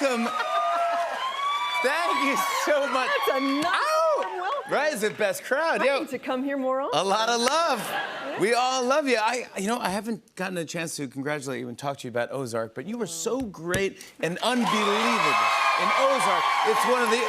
welcome. Thank you so much. That's a nice warm welcome. Right, it's the best crowd. I need to come here more often. A lot of love. We all love you. I haven't gotten a chance to congratulate you and talk to you about Ozark, but you were so great and unbelievable in Ozark. It's one of the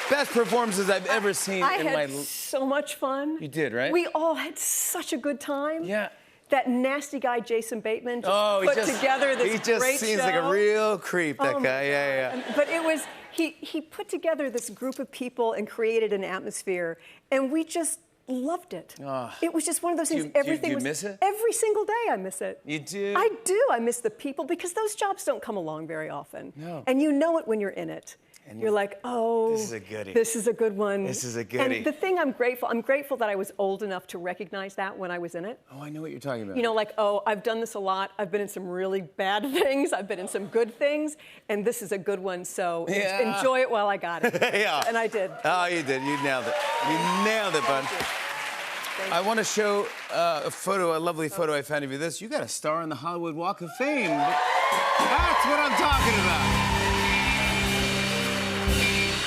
best performances I've ever seen in my life. I had so much fun. You did, right? We all had such a good time. Yeah. That nasty guy, Jason Bateman, put together this great show. He just seems like a real creep, that guy. Yeah. But it was, he put together this group of people and created an atmosphere, and we just loved it. It was just one of those things. Do you miss it? Every single day I miss it. You do? I do. I miss the people because those jobs don't come along very often. No. And you know it when you're in it. And you're like, oh, this is a goodie. This is a good one. This is a goodie. And the thing I'm grateful that I was old enough to recognize that when I was in it. Oh, I know what you're talking about. You know, like, oh, I've done this a lot. I've been in some really bad things. I've been in some good things. And this is a good one, so enjoy it while I got it. Yeah. And I did. Oh, you did. You nailed it. You nailed it, bud. I want to show a photo, a lovely photo I found of you. You got a star on the Hollywood Walk of Fame. That's what I'm talking about.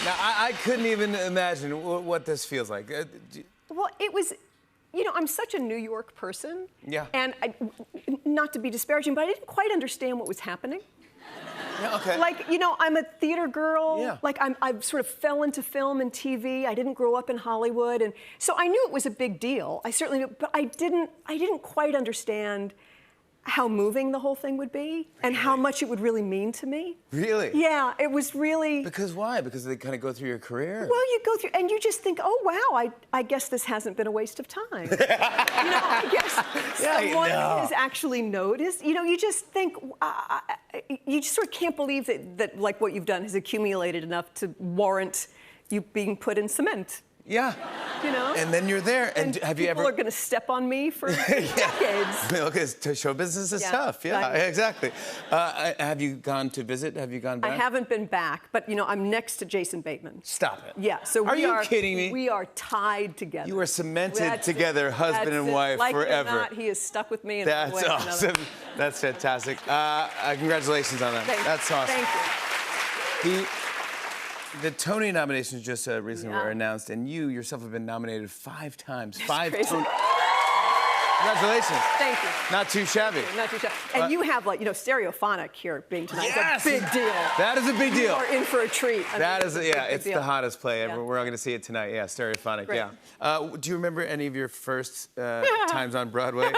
Now, I couldn't even imagine what this feels like. Well, it was, I'm such a New York person. Yeah. And not to be disparaging, but I didn't quite understand what was happening. Yeah, okay. Like, I'm a theater girl. Yeah. Like, I sort of fell into film and TV. I didn't grow up in Hollywood. And so I knew it was a big deal. I certainly knew, but I didn't quite understand how moving the whole thing would be and how much it would really mean to me. Really? Yeah, it was really... Because why? Because they kind of go through your career? Well, you go through, and you just think, oh, wow, I guess this hasn't been a waste of time. I guess someone has actually noticed. You just think, you just sort of can't believe that like, what you've done has accumulated enough to warrant you being put in cement. Yeah. And then you're there. And have you ever... People are going to step on me for decades. Look, show business is tough. Yeah, exactly. Have you gone to visit? Have you gone back? I haven't been back, but, I'm next to Jason Bateman. Stop it. Yeah, so Are you kidding me? We are tied together. You are cemented together, husband and wife, like forever. Or not, he is stuck with me in That's one way or awesome. another. That's fantastic. Congratulations on that. That's awesome. Thank you. The Tony nominations just recently were announced, and you yourself have been nominated 5 times. That's crazy. Congratulations. Thank you. Not too shabby. Not too shabby. And you have, Stereophonic here being tonight. Yes! It's a big deal. That is a big deal. You are in for a treat. It's the hottest play ever. We're all going to see it tonight. Yeah, Stereophonic. Great. Yeah. Do you remember any of your first times on Broadway?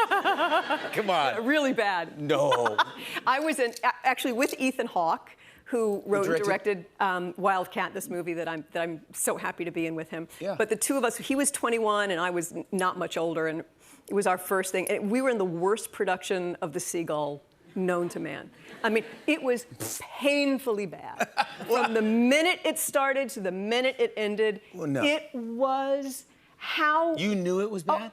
Come on. Really bad. No. I was actually with Ethan Hawke, who wrote and directed Wildcat, this movie that I'm so happy to be in with him. Yeah. But the two of us, he was 21 and I was not much older, and it was our first thing. And we were in the worst production of The Seagull known to man. I mean, it was painfully bad. From the minute it started to the minute it ended, it was how... You knew it was bad?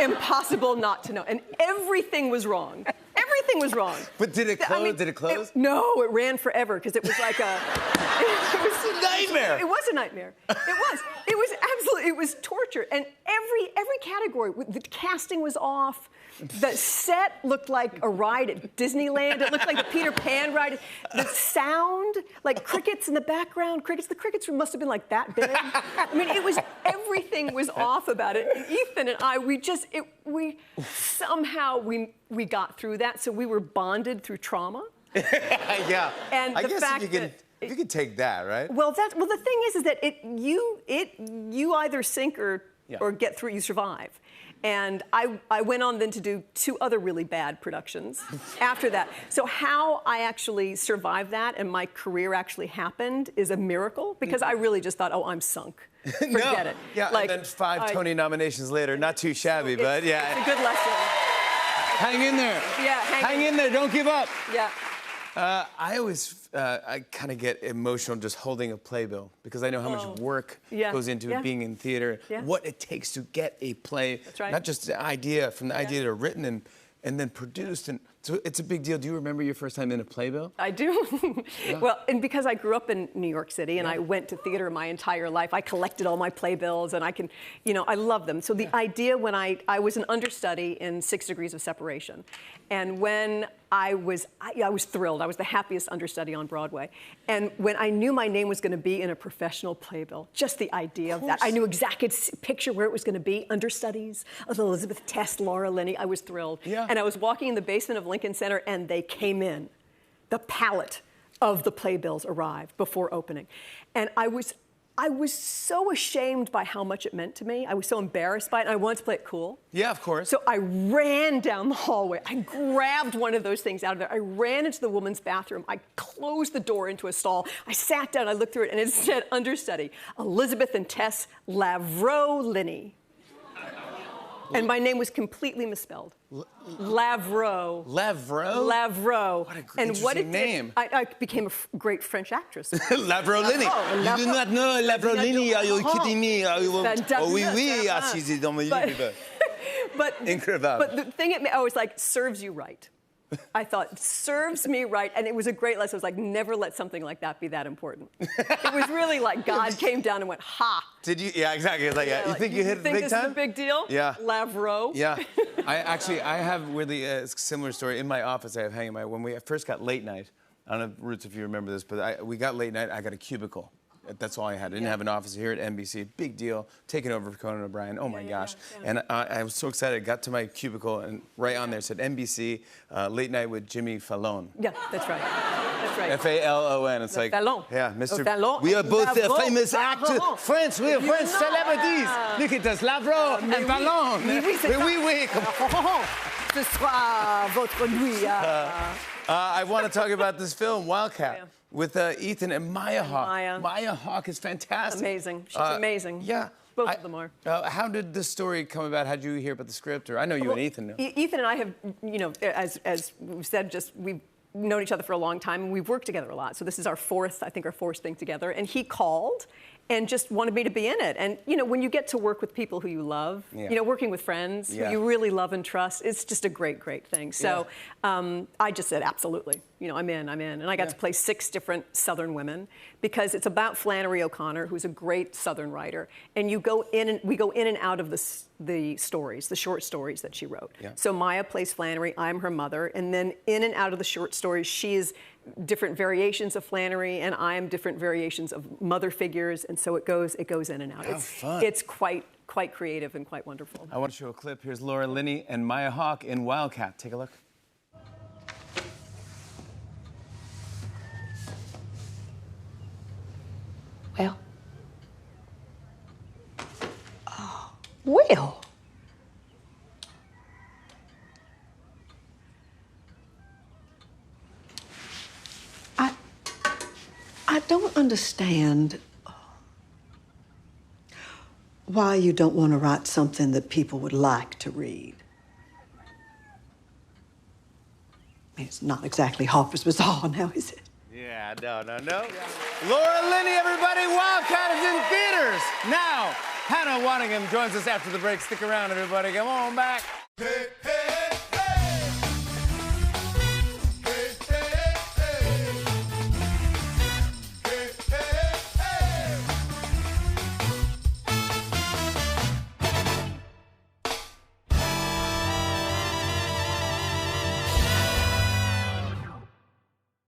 Impossible not to know. And everything was wrong. Everything was wrong. But did it close? Did it close? No, it ran forever because it was like a... It was a nightmare. It was a nightmare. It was. It was absolutely, it was torture. And every category, the casting was off. The set looked like a ride at Disneyland. It looked like the Peter Pan ride. The sound, like crickets in the background. The crickets must have been like that big. I mean, everything was off about it. And Ethan and I, we somehow got through that. So we were bonded through trauma. Yeah. And I the guess fact if you could take that, right? Well, the thing is that you either sink or get through. You survive. And I went on then to do 2 other really bad productions after that. So how I actually survived that and my career actually happened is a miracle, because I really just thought, oh, I'm sunk. Forget it. Yeah, and then 5 Tony nominations later, not too shabby, but yeah. It's a good lesson. Hang in there. Yeah, hang in there. Don't give up. Yeah. I always, I kind of get emotional just holding a playbill, because I know how much work goes into it, being in theater, what it takes to get a play. That's right. Not just the idea, from the idea to written and then produced. And so it's a big deal. Do you remember your first time in a playbill? I do. Well, and because I grew up in New York City and I went to theater my entire life, I collected all my playbills and I love them. So the idea when I was an understudy in 6 Degrees of Separation. And when I was thrilled. I was the happiest understudy on Broadway. And when I knew my name was going to be in a professional playbill, just the idea of that, I knew exactly, could picture where it was going to be, understudies of Elizabeth Tess, Laura Linney. I was thrilled. Yeah. And I was walking in the basement of Lincoln Center, and they came in. The palette of the playbills arrived before opening. And I was so ashamed by how much it meant to me. I was so embarrassed by it, and I wanted to play it cool. Yeah, of course. So I ran down the hallway. I grabbed one of those things out of there. I ran into the woman's bathroom. I closed the door into a stall. I sat down, I looked through it, and it said understudy, Elizabeth and Tess Lavro Linney. And my name was completely misspelled. Lavro. Lavro? Lavro. What a and what interesting name. I became a great French actress. Lavro Linney. You do not know Lavro Linney? Are you kidding me? Oh, oui, oui. Ah, she's dans mon livre. Incredible. But the thing, I was like, serves you right. I thought, serves me right. And it was a great lesson. I was like, never let something like that be that important. It was really like God came down and went, ha. Did you? Yeah, exactly. Like, you think you hit it big time? You think this is a big deal? Yeah. Lavro. Yeah. I have really a similar story. In my office, I have hanging when we first got late night, I don't know, Roots, if you remember this, but we got late night, I got a cubicle. That's all I had. I didn't have an office here at NBC. Big deal. Taking over for Conan O'Brien. Oh, my gosh. Yeah. And I was so excited. I got to my cubicle, and right on there said NBC, Late Night with Jimmy Fallon. Yeah, that's right. That's right. F-A-L-O-N. It's like, Fallon. yeah, Mr. Fallon. We are both famous actors. French, we are French celebrities. Look at us, Lavro and Fallon. Oui. Ce soir, votre nuit. I want to talk about this film, Wildcat. Yeah. With Ethan and Maya Hawke. Maya Hawke is fantastic. Amazing. She's amazing. Yeah. Both of them are. How did this story come about? How did you hear about the script? Or I know you and Ethan know. Ethan and I have, you know, as we've said, we've known each other for a long time, and we've worked together a lot. So this is our fourth thing together. And he called and just wanted me to be in it. And, you know, when you get to work with people who you love, you know, working with friends who you really love and trust, it's just a great, great thing. So I just said, absolutely. You know, I'm in. And I got to play 6 different Southern women because it's about Flannery O'Connor, who's a great Southern writer. And we go in and out of the stories, the short stories that she wrote. Yeah. So Maya plays Flannery, I'm her mother. And then in and out of the short stories, she is different variations of Flannery, and I am different variations of mother figures, and so it goes in and out. How fun. It's quite creative and quite wonderful. I want to show a clip. Here's Laura Linney and Maya Hawke in Wildcat. Take a look. Well. Oh, well. I don't understand why you don't want to write something that people would like to read. I mean, it's not exactly Harper's Bazaar now, is it? Yeah, no. Yeah. Laura Linney, everybody, Wildcat is in theaters now. Hannah Waddingham joins us after the break. Stick around, everybody. Come on back. Hey, hey.